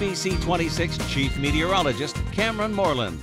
NBC26 Chief Meteorologist Cameron Moreland.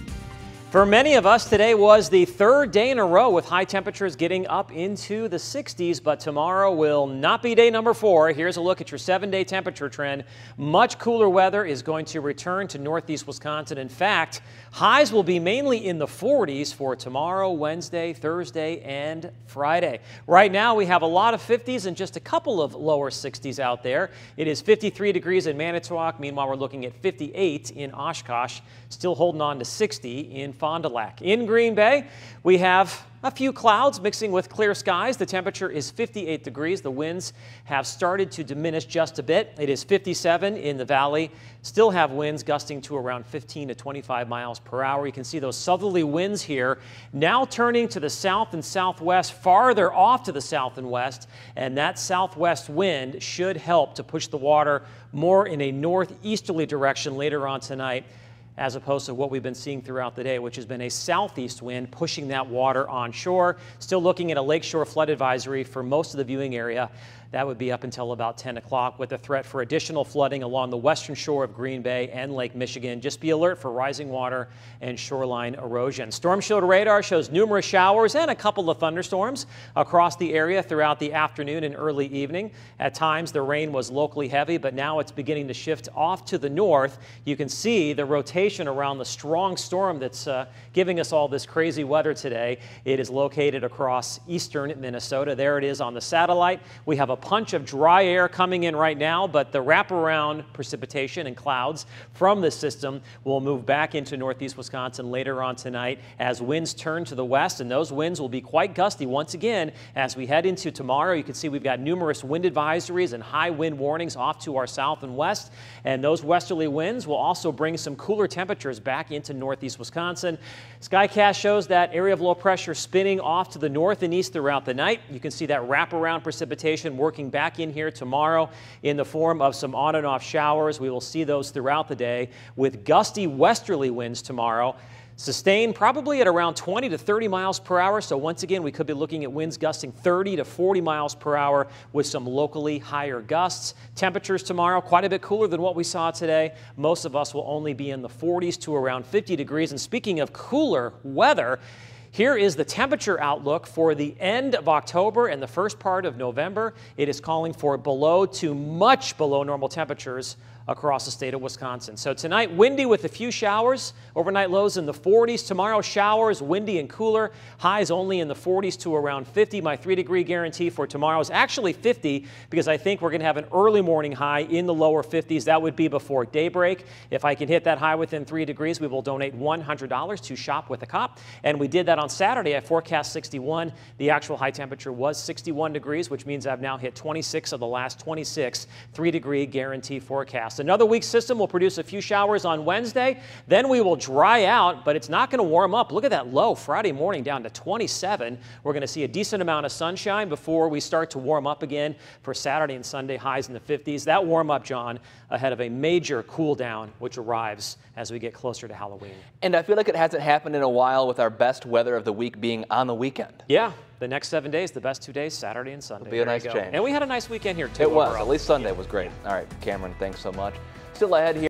For many of us, today was the third day in a row with high temperatures getting up into the 60s, but tomorrow will not be day number 4. Here's a look at your 7-day temperature trend. Much cooler weather is going to return to northeast Wisconsin. In fact, highs will be mainly in the 40s for tomorrow, Wednesday, Thursday, and Friday. Right now, we have a lot of 50s and just a couple of lower 60s out there. It is 53 degrees in Manitowoc. Meanwhile, we're looking at 58 in Oshkosh, still holding on to 60 in Fond du Lac. In Green Bay, we have a few clouds mixing with clear skies. The temperature is 58 degrees. The winds have started to diminish just a bit. It is 57 in the valley. Still have winds gusting to around 15 to 25 miles per hour. You can see those southerly winds here now turning to the south and southwest, farther off to the south and west. And that southwest wind should help to push the water more in a northeasterly direction later on tonight, as opposed to what we've been seeing throughout the day, which has been a southeast wind pushing that water onshore. Still looking at a lakeshore flood advisory for most of the viewing area. That would be up until about 10 o'clock with a threat for additional flooding along the western shore of Green Bay and Lake Michigan. Just be alert for rising water and shoreline erosion. Storm Shield radar shows numerous showers and a couple of thunderstorms across the area throughout the afternoon and early evening. At times the rain was locally heavy, but now it's beginning to shift off to the north. You can see the rotation around the strong storm that's giving us all this crazy weather today. It is located across eastern Minnesota. There it is on the satellite. We have a punch of dry air coming in right now, but the wraparound precipitation and clouds from this system will move back into northeast Wisconsin later on tonight as winds turn to the west, and those winds will be quite gusty once again as we head into tomorrow. You can see we've got numerous wind advisories and high wind warnings off to our south and west, and those westerly winds will also bring some cooler temperatures back into northeast Wisconsin. Skycast shows that area of low pressure spinning off to the north and east throughout the night. You can see that wraparound precipitation working back in here tomorrow in the form of some on and off showers. We will see those throughout the day with gusty westerly winds tomorrow. Sustained probably at around 20 to 30 miles per hour. So once again, we could be looking at winds gusting 30 to 40 miles per hour with some locally higher gusts. Temperatures tomorrow quite a bit cooler than what we saw today. Most of us will only be in the 40s to around 50 degrees. And speaking of cooler weather, here is the temperature outlook for the end of October and the first part of November. It is calling for below to much below normal temperatures across the state of Wisconsin. So tonight, windy with a few showers, overnight lows in the 40s. Tomorrow, showers, windy and cooler, highs only in the 40s to around 50. My 3-degree guarantee for tomorrow is actually 50 because I think we're going to have an early morning high in the lower 50s. That would be before daybreak. If I can hit that high within 3 degrees, we will donate $100 to Shop with a Cop. And we did that on Saturday. I forecast 61. The actual high temperature was 61 degrees, which means I've now hit 26 of the last 26 3-degree guarantee forecasts. Another weak system will produce a few showers on Wednesday. Then we will dry out, but it's not going to warm up. Look at that low Friday morning down to 27. We're going to see a decent amount of sunshine before we start to warm up again for Saturday and Sunday, highs in the 50s. That warm up, John, ahead of a major cool down, which arrives as we get closer to Halloween. And I feel like it hasn't happened in a while with our best weather of the week being on the weekend. Yeah. The next 7 days, the best 2 days, Saturday and Sunday. It'll be a nice change. And we had a nice weekend here, too. It was. Overall. At least Sunday was great. All right, Cameron, thanks so much. Still ahead here.